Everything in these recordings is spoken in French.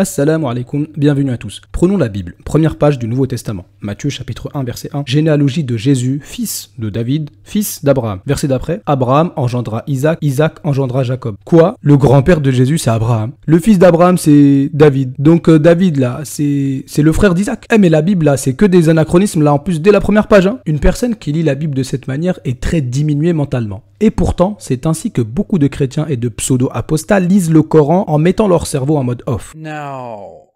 Assalamu alaikum, bienvenue à tous. Prenons la Bible, première page du Nouveau Testament. Matthieu chapitre 1 verset 1. Généalogie de Jésus, fils de David, fils d'Abraham. Verset d'après, Abraham engendra Isaac, Isaac engendra Jacob. Quoi? Le grand-père de Jésus c'est Abraham. Le fils d'Abraham c'est David. Donc David là, c'est le frère d'Isaac. Mais la Bible là, c'est que des anachronismes là en plus dès la première page. Une personne qui lit la Bible de cette manière est très diminuée mentalement. Et pourtant, c'est ainsi que beaucoup de chrétiens et de pseudo-apostats lisent le Coran en mettant leur cerveau en mode off. Now,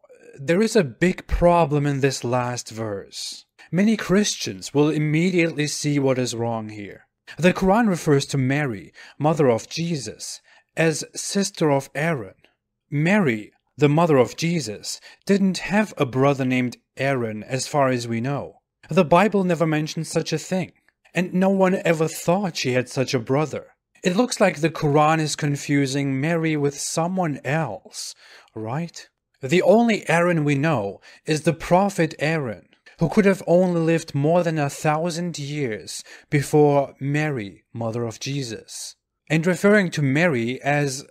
there is a big problem in this last verse. Many Christians will immediately see what is wrong here. The Quran refers to Mary, mother of Jesus, as sister of Aaron. Mary, the mother of Jesus, didn't have a brother named Aaron as far as we know. The Bible never mentions such a thing. And no one ever thought she had such a brother. It looks like the Quran is confusing Mary with someone else, right? The only Aaron we know is the prophet Aaron, who could have only lived more than 1,000 years before Mary, mother of Jesus. And referring to Mary as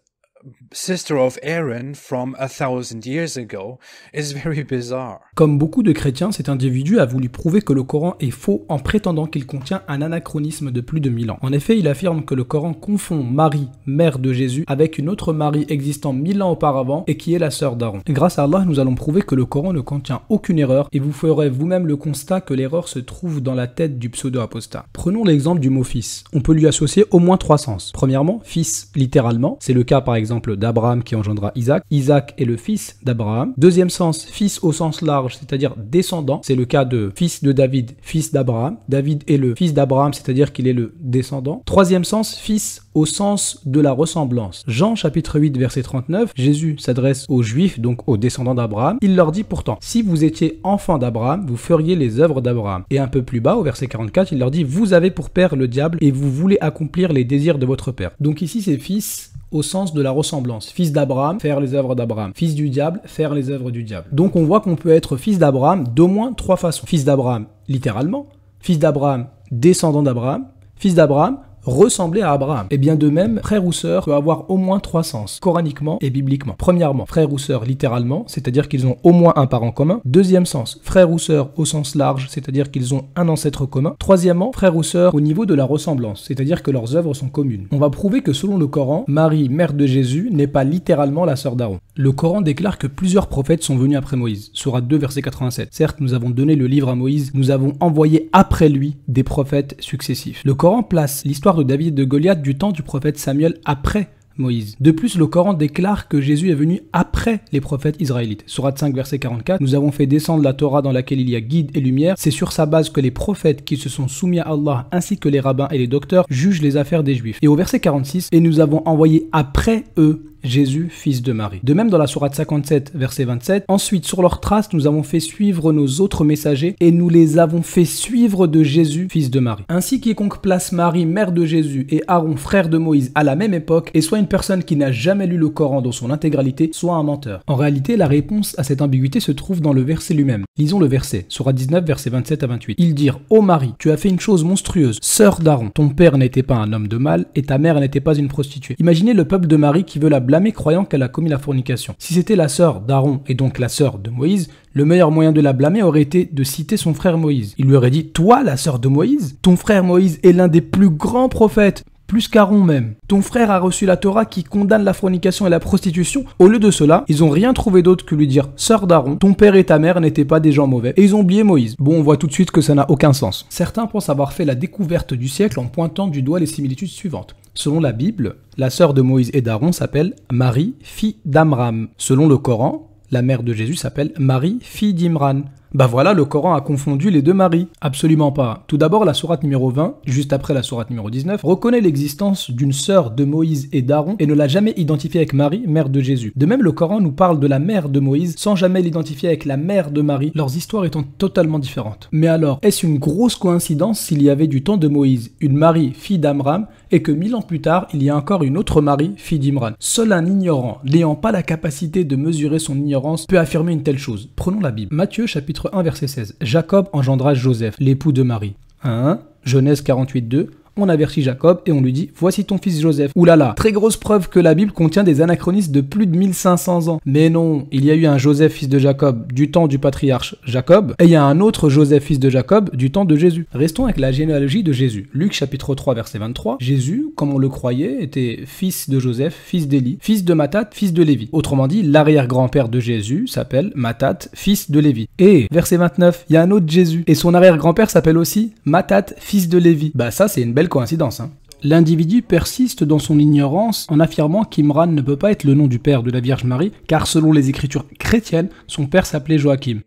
sister of Aaron from 1,000 years ago is very bizarre. Comme beaucoup de chrétiens, cet individu a voulu prouver que le Coran est faux en prétendant qu'il contient un anachronisme de plus de 1000 ans. En effet, il affirme que le Coran confond Marie, mère de Jésus, avec une autre Marie existant 1000 ans auparavant et qui est la sœur d'Aaron. Grâce à Allah, nous allons prouver que le Coran ne contient aucune erreur et vous ferez vous-même le constat que l'erreur se trouve dans la tête du pseudo-apostat. Prenons l'exemple du mot fils. On peut lui associer au moins 3 sens. Premièrement, fils littéralement, c'est le cas par exemple d'Abraham qui engendra Isaac. Isaac est le fils d'Abraham. Deuxième sens, fils au sens large, c'est-à-dire descendant. C'est le cas de fils de David, fils d'Abraham. David est le fils d'Abraham, c'est-à-dire qu'il est le descendant. Troisième sens, fils au sens de la ressemblance. Jean chapitre 8 verset 39, Jésus s'adresse aux Juifs, donc aux descendants d'Abraham. Il leur dit pourtant, si vous étiez enfants d'Abraham, vous feriez les œuvres d'Abraham. Et un peu plus bas, au verset 44, il leur dit, vous avez pour père le diable et vous voulez accomplir les désirs de votre père. Donc ici c'est fils au sens de la ressemblance. Fils d'Abraham, faire les œuvres d'Abraham. Fils du diable, faire les œuvres du diable. Donc on voit qu'on peut être fils d'Abraham d'au moins 3 façons. Fils d'Abraham, littéralement. Fils d'Abraham, descendant d'Abraham. Fils d'Abraham, ressembler à Abraham. Et bien de même, frère ou sœur peut avoir au moins 3 sens, coraniquement et bibliquement. Premièrement, frère ou sœur littéralement, c'est-à-dire qu'ils ont au moins un parent commun. Deuxième sens, frère ou sœur au sens large, c'est-à-dire qu'ils ont un ancêtre commun. Troisièmement, frère ou sœur au niveau de la ressemblance, c'est-à-dire que leurs œuvres sont communes. On va prouver que selon le Coran, Marie, mère de Jésus, n'est pas littéralement la sœur d'Aaron. Le Coran déclare que plusieurs prophètes sont venus après Moïse. Sourate 2, verset 87. Certes, nous avons donné le livre à Moïse, nous avons envoyé après lui des prophètes successifs. Le Coran place l'histoire de David et de Goliath du temps du prophète Samuel après Moïse. De plus, le Coran déclare que Jésus est venu après les prophètes israélites. Sourate 5, verset 44, nous avons fait descendre la Torah dans laquelle il y a guide et lumière. C'est sur sa base que les prophètes qui se sont soumis à Allah ainsi que les rabbins et les docteurs jugent les affaires des Juifs. Et au verset 46, et nous avons envoyé après eux Jésus, fils de Marie. De même dans la sourate 57, verset 27, ensuite sur leurs traces, nous avons fait suivre nos autres messagers et nous les avons fait suivre de Jésus, fils de Marie. Ainsi quiconque place Marie, mère de Jésus, et Aaron, frère de Moïse, à la même époque, est soit une personne qui n'a jamais lu le Coran dans son intégralité, soit un menteur. En réalité, la réponse à cette ambiguïté se trouve dans le verset lui-même. Lisons le verset, sourate 19, verset 27 à 28. Ils dirent, ô Marie, tu as fait une chose monstrueuse, sœur d'Aaron, ton père n'était pas un homme de mal et ta mère n'était pas une prostituée. Imaginez le peuple de Marie qui veut la blâmer croyant qu'elle a commis la fornication. Si c'était la sœur d'Aaron et donc la sœur de Moïse, le meilleur moyen de la blâmer aurait été de citer son frère Moïse. Il lui aurait dit, toi la sœur de Moïse, ton frère Moïse est l'un des plus grands prophètes, plus qu'Aaron même. Ton frère a reçu la Torah qui condamne la fornication et la prostitution. Au lieu de cela, ils ont rien trouvé d'autre que lui dire, sœur d'Aaron, ton père et ta mère n'étaient pas des gens mauvais. Et ils ont oublié Moïse. Bon, on voit tout de suite que ça n'a aucun sens. Certains pensent avoir fait la découverte du siècle en pointant du doigt les similitudes suivantes. Selon la Bible, la sœur de Moïse et d'Aaron s'appelle Marie, fille d'Amram. Selon le Coran, la mère de Jésus s'appelle Marie, fille d'Imran. Bah voilà, le Coran a confondu les deux Maries. Absolument pas. Tout d'abord, la sourate numéro 20, juste après la sourate numéro 19, reconnaît l'existence d'une sœur de Moïse et d'Aaron et ne l'a jamais identifiée avec Marie, mère de Jésus. De même, le Coran nous parle de la mère de Moïse sans jamais l'identifier avec la mère de Marie, leurs histoires étant totalement différentes. Mais alors, est-ce une grosse coïncidence s'il y avait du temps de Moïse une Marie, fille d'Amram, et que 1000 ans plus tard, il y a encore une autre Marie, fille d'Imran? Seul un ignorant, n'ayant pas la capacité de mesurer son ignorance, peut affirmer une telle chose. Prenons la Bible. Matthieu chapitre 1 verset 16. Jacob engendra Joseph, l'époux de Marie. 1. Genèse 48, 2. On avertit Jacob et on lui dit « Voici ton fils Joseph ». Oulala, très grosse preuve que la Bible contient des anachronismes de plus de 1500 ans. Mais non, il y a eu un Joseph fils de Jacob du temps du patriarche Jacob et il y a un autre Joseph fils de Jacob du temps de Jésus. Restons avec la généalogie de Jésus. Luc chapitre 3 verset 23. Jésus, comme on le croyait, était fils de Joseph, fils d'Élie, fils de Matthat, fils de Lévi. Autrement dit, l'arrière-grand-père de Jésus s'appelle Matthat, fils de Lévi. Et verset 29, il y a un autre Jésus et son arrière-grand-père s'appelle aussi Matthat, fils de Lévi. Bah ça c'est une belle coïncidence, hein. L'individu persiste dans son ignorance en affirmant qu'Imran ne peut pas être le nom du père de la Vierge Marie, car selon les écritures chrétiennes, son père s'appelait Joachim.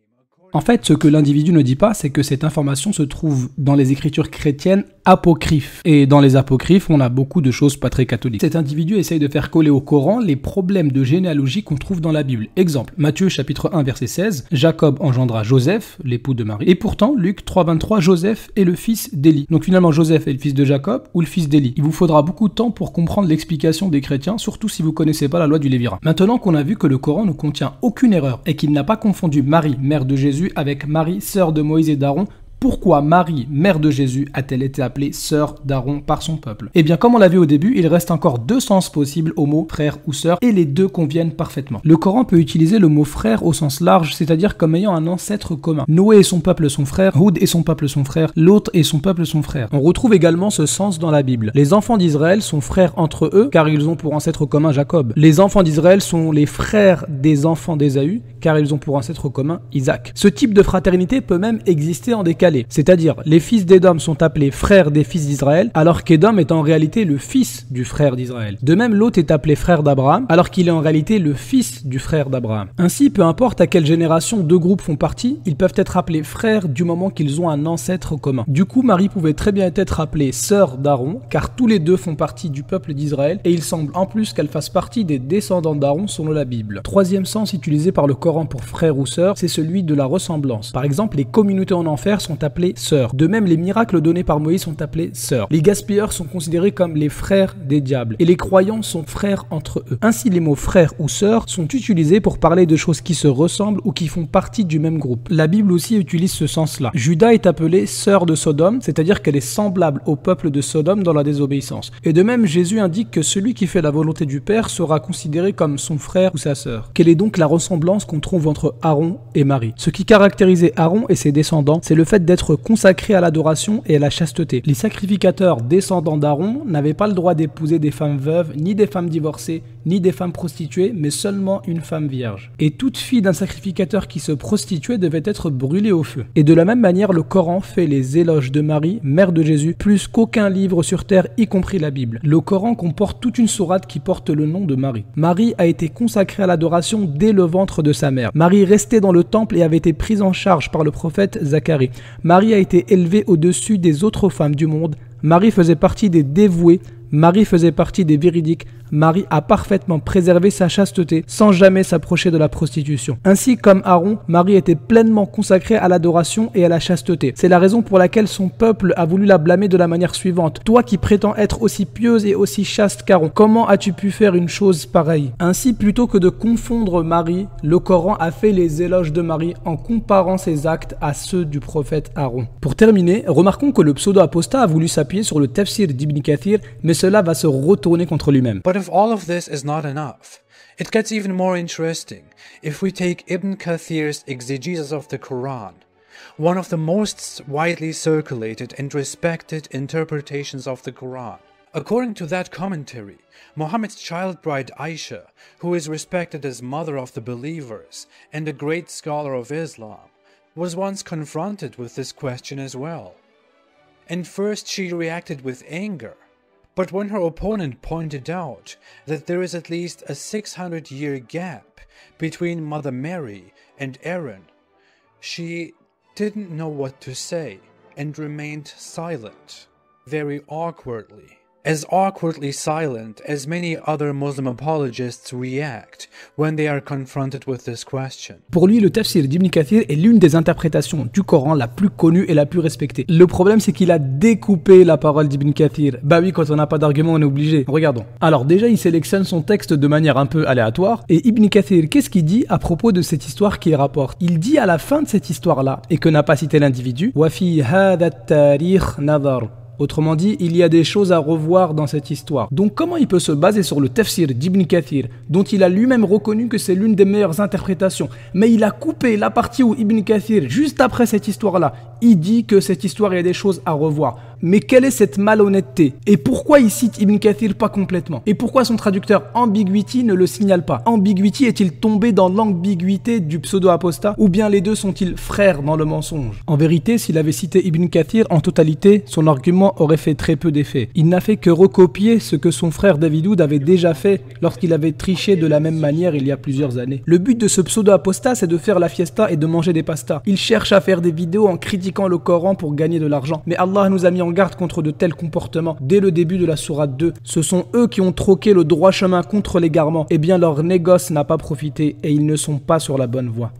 En fait, ce que l'individu ne dit pas, c'est que cette information se trouve dans les écritures chrétiennes apocryphes. Et dans les apocryphes, on a beaucoup de choses pas très catholiques. Cet individu essaye de faire coller au Coran les problèmes de généalogie qu'on trouve dans la Bible. Exemple, Matthieu chapitre 1 verset 16, Jacob engendra Joseph, l'époux de Marie. Et pourtant, Luc 3,23, Joseph est le fils d'Élie. Donc finalement, Joseph est le fils de Jacob ou le fils d'Élie. Il vous faudra beaucoup de temps pour comprendre l'explication des chrétiens, surtout si vous connaissez pas la loi du Lévirat. Maintenant qu'on a vu que le Coran ne contient aucune erreur et qu'il n'a pas confondu Marie, mère de Jésus, avec Marie, sœur de Moïse et d'Aaron, pourquoi Marie, mère de Jésus, a-t-elle été appelée sœur d'Aaron par son peuple? Eh bien, comme on l'a vu au début, il reste encore deux sens possibles au mot frère ou sœur, et les deux conviennent parfaitement. Le Coran peut utiliser le mot frère au sens large, c'est-à-dire comme ayant un ancêtre commun. Noé et son peuple sont frères, Houd et son peuple sont frères, Lot et son peuple sont frères. On retrouve également ce sens dans la Bible. Les enfants d'Israël sont frères entre eux, car ils ont pour ancêtre commun Jacob. Les enfants d'Israël sont les frères des enfants d'Ésaü, car ils ont pour ancêtre commun Isaac. Ce type de fraternité peut même exister en décalé. C'est-à-dire, les fils d'Édom sont appelés frères des fils d'Israël, alors qu'Édom est en réalité le fils du frère d'Israël. De même, Lot est appelé frère d'Abraham, alors qu'il est en réalité le fils du frère d'Abraham. Ainsi, peu importe à quelle génération deux groupes font partie, ils peuvent être appelés frères du moment qu'ils ont un ancêtre commun. Du coup, Marie pouvait très bien être appelée sœur d'Aaron, car tous les deux font partie du peuple d'Israël, et il semble en plus qu'elle fasse partie des descendants d'Aaron selon la Bible. Troisième sens utilisé par le Coran pour frère ou sœur, c'est celui de la ressemblance. Par exemple, les communautés en enfer sont appelées sœurs. De même, les miracles donnés par Moïse sont appelés sœurs. Les gaspilleurs sont considérés comme les frères des diables. Et les croyants sont frères entre eux. Ainsi, les mots frères ou sœurs sont utilisés pour parler de choses qui se ressemblent ou qui font partie du même groupe. La Bible aussi utilise ce sens-là. Juda est appelée sœur de Sodome, c'est-à-dire qu'elle est semblable au peuple de Sodome dans la désobéissance. Et de même, Jésus indique que celui qui fait la volonté du Père sera considéré comme son frère ou sa sœur. Quelle est donc la ressemblance qu'on trouve entre Aaron et Marie? Ce qui caractérisait Aaron et ses descendants, c'est le fait d'être consacrés à l'adoration et à la chasteté. Les sacrificateurs descendants d'Aaron n'avaient pas le droit d'épouser des femmes veuves, ni des femmes divorcées, ni des femmes prostituées, mais seulement une femme vierge. Et toute fille d'un sacrificateur qui se prostituait devait être brûlée au feu. Et de la même manière, le Coran fait les éloges de Marie, mère de Jésus, plus qu'aucun livre sur terre, y compris la Bible. Le Coran comporte toute une sourate qui porte le nom de Marie. Marie a été consacrée à l'adoration dès le ventre de sa mère. Marie restait dans le temple et avait été prise en charge par le prophète Zacharie. Marie a été élevée au-dessus des autres femmes du monde. Marie faisait partie des dévoués. Marie faisait partie des véridiques. Marie a parfaitement préservé sa chasteté sans jamais s'approcher de la prostitution. Ainsi comme Aaron, Marie était pleinement consacrée à l'adoration et à la chasteté. C'est la raison pour laquelle son peuple a voulu la blâmer de la manière suivante. Toi qui prétends être aussi pieuse et aussi chaste qu'Aaron, comment as-tu pu faire une chose pareille? Ainsi, plutôt que de confondre Marie, le Coran a fait les éloges de Marie en comparant ses actes à ceux du prophète Aaron. Pour terminer, remarquons que le pseudo-apostat a voulu s'appuyer sur le tafsir d'Ibn Kathir, mais cela va se retourner contre lui-même. But if all of this is not enough, it gets even more interesting if we take Ibn Kathir's exegesis of the Quran, one of the most widely circulated and respected interpretations of the Quran. According to that commentary, Muhammad's child bride Aisha, who is respected as mother of the believers and a great scholar of Islam, was once confronted with this question as well. And first she reacted with anger. But when her opponent pointed out that there is at least a 600-year gap between Mother Mary and Aaron, she didn't know what to say and remained silent, very awkwardly. As awkwardly silent as many other Muslim apologists react when they are confronted with this question. Pour lui, le tafsir d'Ibn Kathir est l'une des interprétations du Coran la plus connue et la plus respectée. Le problème, c'est qu'il a découpé la parole d'Ibn Kathir. Bah oui, quand on n'a pas d'argument, on est obligé. Regardons. Alors déjà, il sélectionne son texte de manière un peu aléatoire. Et Ibn Kathir, qu'est-ce qu'il dit à propos de cette histoire qu'il rapporte? Il dit à la fin de cette histoire-là, et que n'a pas cité l'individu, « Wa fi hadha at-tarikh nadar » Autrement dit, il y a des choses à revoir dans cette histoire. Donc comment il peut se baser sur le tafsir d'Ibn Kathir, dont il a lui-même reconnu que c'est l'une des meilleures interprétations, mais il a coupé la partie où Ibn Kathir, juste après cette histoire-là, il dit que cette histoire, il y a des choses à revoir. Mais quelle est cette malhonnêteté? Et pourquoi il cite Ibn Kathir pas complètement? Et pourquoi son traducteur Ambiguity ne le signale pas? Ambiguity est-il tombé dans l'ambiguïté du pseudo-apostat, ou bien les deux sont-ils frères dans le mensonge? En vérité, s'il avait cité Ibn Kathir en totalité, son argument aurait fait très peu d'effet. Il n'a fait que recopier ce que son frère David Wood avait déjà fait lorsqu'il avait triché de la même manière il y a plusieurs années. Le but de ce pseudo-apostat, c'est de faire la fiesta et de manger des pastas. Il cherche à faire des vidéos en critiquant le Coran pour gagner de l'argent. Mais Allah nous a mis en garde contre de tels comportements dès le début de la sourate 2. Ce sont eux qui ont troqué le droit chemin contre l'égarement. Eh bien, leur négoce n'a pas profité et ils ne sont pas sur la bonne voie.